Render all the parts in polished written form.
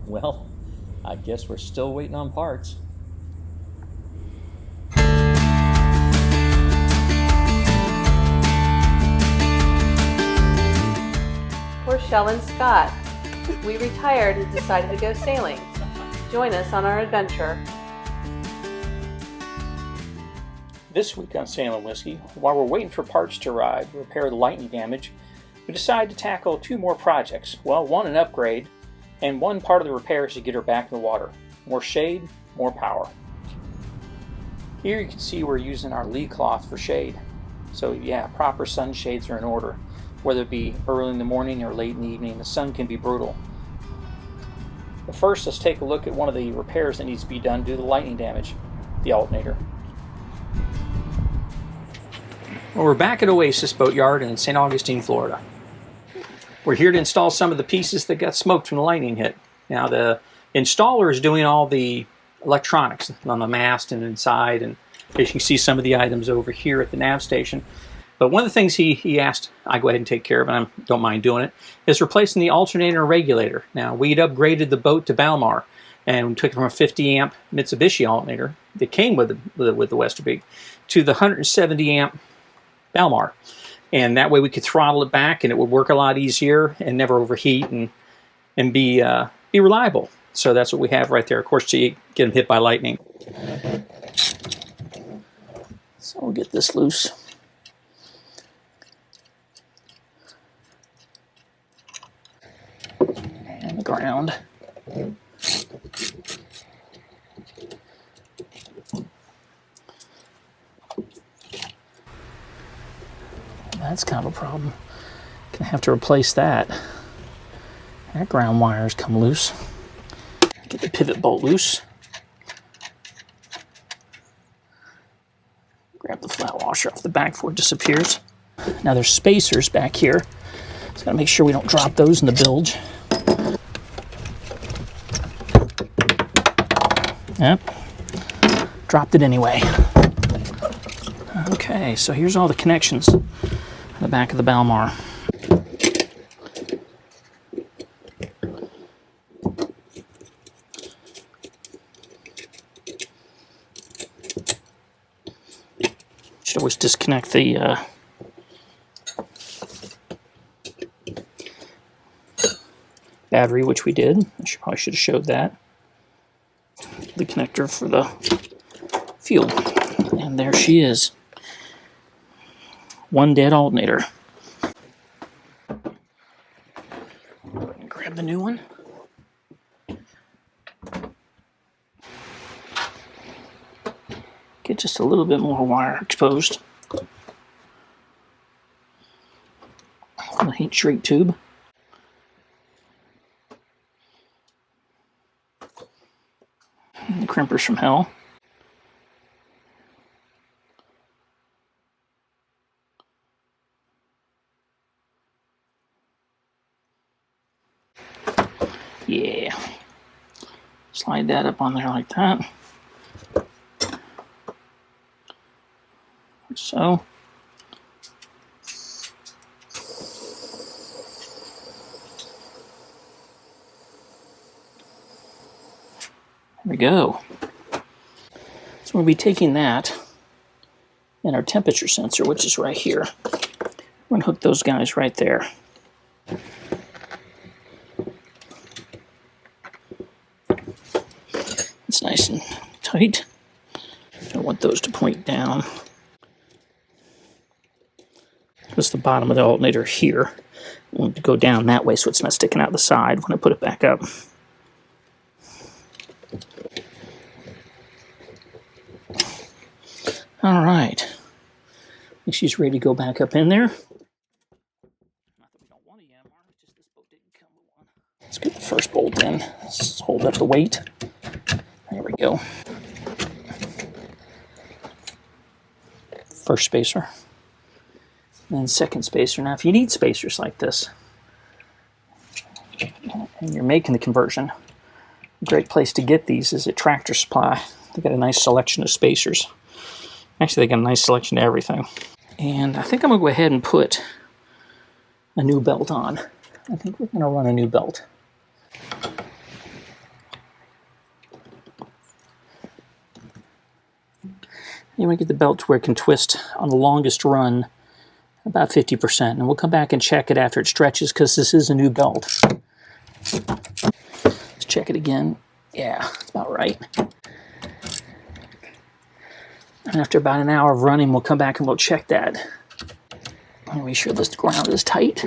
Well, I guess we're still waiting on parts. Poor Shell and Scott. We retired and decided to go sailing. Join us on our adventure. This week on Sailing Whiskey, while we're waiting for parts to arrive to repair the lightning damage, we decided to tackle 2 more projects. Well, one an upgrade, and one part of the repairs to get her back in the water. More shade, more power. Here you can see we're using our lee cloth for shade. So yeah, proper sunshades are in order. Whether it be early in the morning or late in the evening, the sun can be brutal. But first, let's take a look at one of the repairs that needs to be done due to the lightning damage, the alternator. Well, we're back at Oasis Boatyard in St. Augustine, Florida. We're here to install some of the pieces that got smoked from the lightning hit. Now, the installer is doing all the electronics on the mast and inside, and as you can see some of the items over here at the nav station. But one of the things he asked I go ahead and take care of, and I don't mind doing it, is replacing the alternator and regulator. Now, we'd upgraded the boat to Balmar, and we took it from a 50 amp Mitsubishi alternator that came with the Westerbeek to the 170 amp Balmar. And that way we could throttle it back and it would work a lot easier and never overheat and be reliable. So that's what we have right there. Of course, to get them hit by lightning. So we'll get this loose. And the ground. That's kind of a problem. Gonna have to replace that. That ground wire's come loose. Get the pivot bolt loose. Grab the flat washer off the back before it disappears. Now there's spacers back here. Just gotta make sure we don't drop those in the bilge. Yep. Dropped it anyway. Okay, so here's all the connections on the back of the Balmar. Should always disconnect the battery, which we did. Probably should have showed that. The connector for the fuel. And there she is. One dead alternator. Grab the new one. Get just a little bit more wire exposed. The heat shrink tube. And the crimpers from hell. Yeah. Slide that up on there like that. So. There we go. So we'll be taking that and our temperature sensor, which is right here. We're going to hook those guys right there. It's nice and tight. I want those to point down. That's the bottom of the alternator here. I want it to go down that way so it's not sticking out the side when I put it back up. All right. I think she's ready to go back up in there. Not that we don't want a Yamar, just this boat didn't come with one. Let's get the first bolt in. Let's hold up the weight. There we go. First spacer. And then second spacer. Now, if you need spacers like this, and you're making the conversion, a great place to get these is at Tractor Supply. They've got a nice selection of spacers. Actually, they got a nice selection of everything. And I think I'm going to go ahead and put a new belt on. I think we're going to run a new belt. You want to get the belt to where it can twist on the longest run about 50%. And we'll come back and check it after it stretches because this is a new belt. Let's check it again. Yeah, that's about right. And after about an hour of running, we'll come back and we'll check that. And make sure this ground is tight.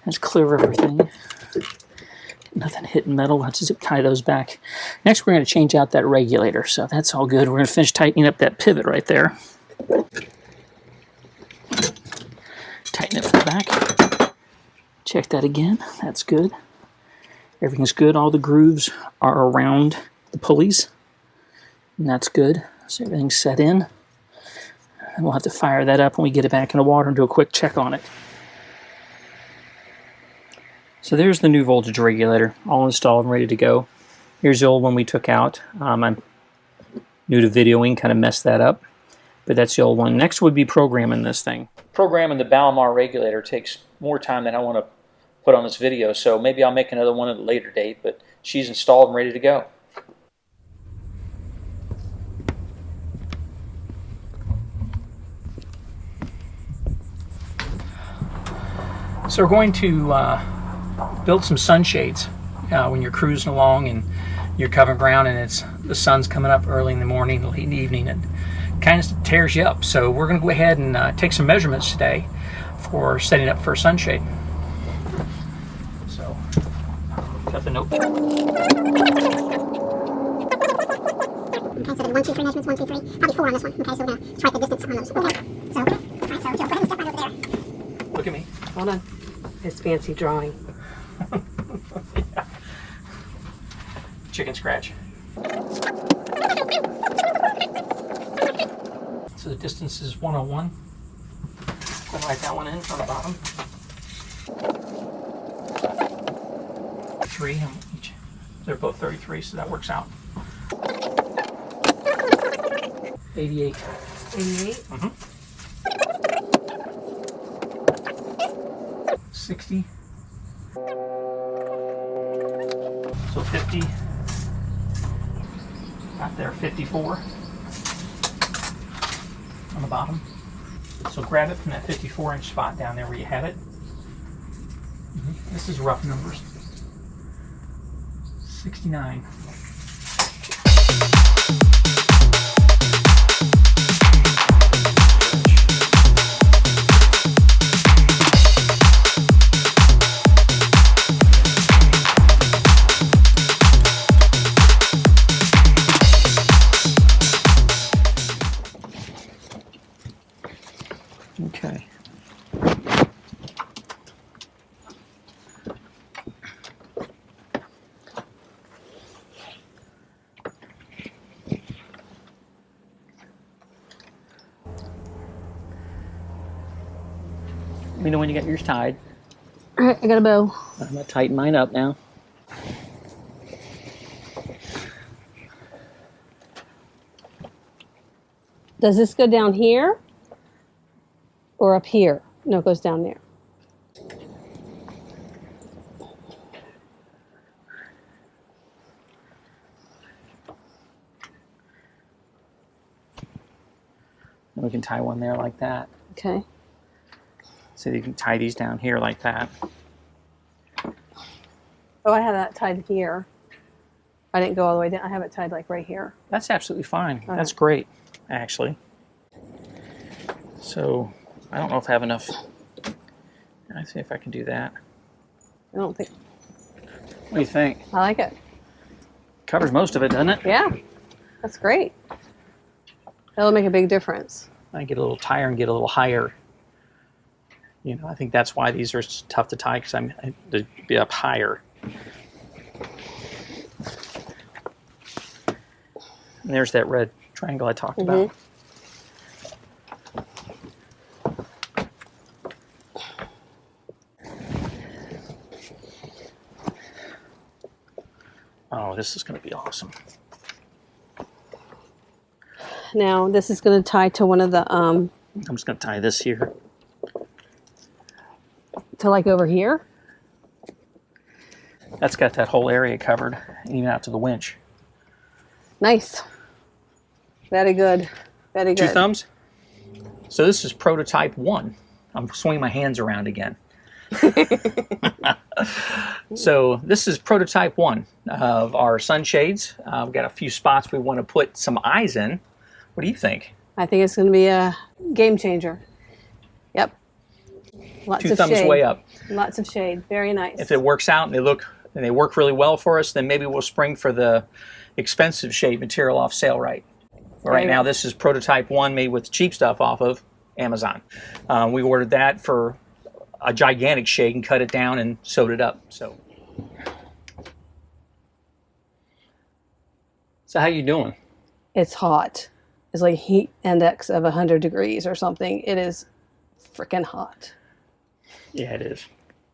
Let's clear everything. Nothing hitting metal. We'll have to zip tie those back. Next, we're going to change out that regulator. So that's all good. We're going to finish tightening up that pivot right there. Tighten it from the back. Check that again. That's good. Everything's good. All the grooves are around the pulleys. And that's good. So everything's set in. And we'll have to fire that up when we get it back in the water and do a quick check on it. So there's the new voltage regulator, all installed and ready to go. Here's the old one we took out. I'm new to videoing, kind of messed that up. But that's the old one. Next would be programming this thing. Programming the Balmar regulator takes more time than I want to put on this video, so maybe I'll make another one at a later date, but she's installed and ready to go. So we're going to build some sunshades when you're cruising along and you're covering ground and the sun's coming up early in the morning, late in the evening, and kind of tears you up. So we're going to go ahead and take some measurements today for setting up for a sunshade. So cut the notebook. Okay, so the 1, 2, 3 measurements, 1, 2, 3, probably 4 on this one. Okay, so we're going to try the distance on those. Okay, so, all right, so Joe, go ahead and step right over there. Look at me. Hold on. His fancy drawing. Yeah. Chicken scratch. So the distance is 101. I'll write that one in on the bottom. 3 on each. They're both 33, so that works out. 88. 88? Mm-hmm. 60. So 50. Got there, 54 on the bottom. So grab it from that 54-inch spot down there where you had it. This is rough numbers. 69. Okay. Let me know when you got yours tied. All right, I got a bow. I'm going to tighten mine up now. Does this go down here or up here? No, it goes down there. And we can tie one there like that. Okay. So you can tie these down here like that. Oh, I have that tied here. I didn't go all the way down. I have it tied like right here. That's absolutely fine. Okay. That's great, actually. So I don't know if I have enough. Let's see if I can do that. I don't think. What do you think? I like it. Covers most of it, doesn't it? Yeah, that's great. That'll make a big difference. I get a little higher and get a little higher. You know, I think that's why these are tough to tie, because I'm to be up higher. And there's that red triangle I talked about. Oh, this is going to be awesome. Now, this is going to tie to one of the, I'm just going to tie this here. to like over here. That's got that whole area covered, even out to the winch. Nice. Very good. Very good. 2 thumbs. So this is prototype 1. I'm swinging my hands around again. So this is prototype 1 of our sunshades. We've got a few spots we want to put some eyes in. What do you think? I think it's going to be a game changer. Yep. Lots 2 of thumbs shade. way up. Lots of shade. Very nice. If it works out and they work really well for us, then maybe we'll spring for the expensive shade material off Sailrite. Right now, this is prototype 1 made with cheap stuff off of Amazon. We ordered that for a gigantic shade and cut it down and sewed it up. So how you doing? It's hot. It's like heat index of 100 degrees or something. It is freaking hot. Yeah, it is.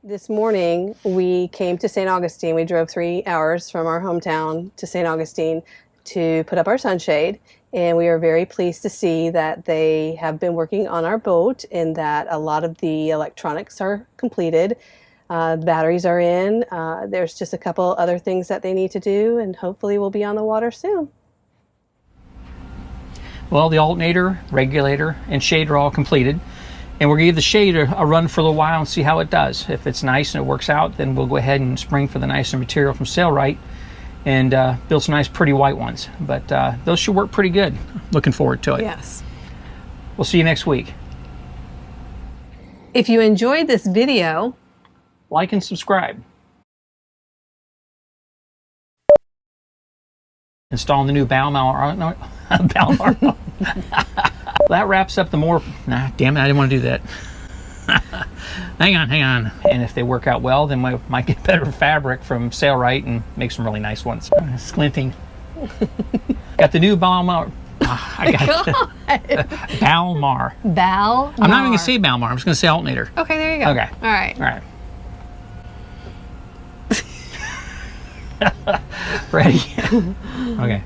This morning, we came to St. Augustine. We drove 3 hours from our hometown to St. Augustine to put up our sunshade. And we are very pleased to see that they have been working on our boat and that a lot of the electronics are completed. The batteries are in. There's just a couple other things that they need to do, and hopefully we'll be on the water soon. Well, the alternator, regulator, and shade are all completed. And we're going to give the shade a run for a little while and see how it does. If it's nice and it works out, then we'll go ahead and spring for the nicer material from Sailrite and build some nice pretty white ones. But those should work pretty good. Looking forward to it. Yes. We'll see you next week. If you enjoyed this video, Like and subscribe. Installing the new Balmar. Balmar. That wraps up the more. Nah, damn it, I didn't want to do that. hang on. And if they work out well, then we might get better fabric from Sailrite and make some really nice ones. Squinting. Got the new Balmar. I got Balmar. Balmar. I'm not even going to say Balmar. I'm just going to say alternator. Okay, there you go. Okay. All right. Ready? Okay.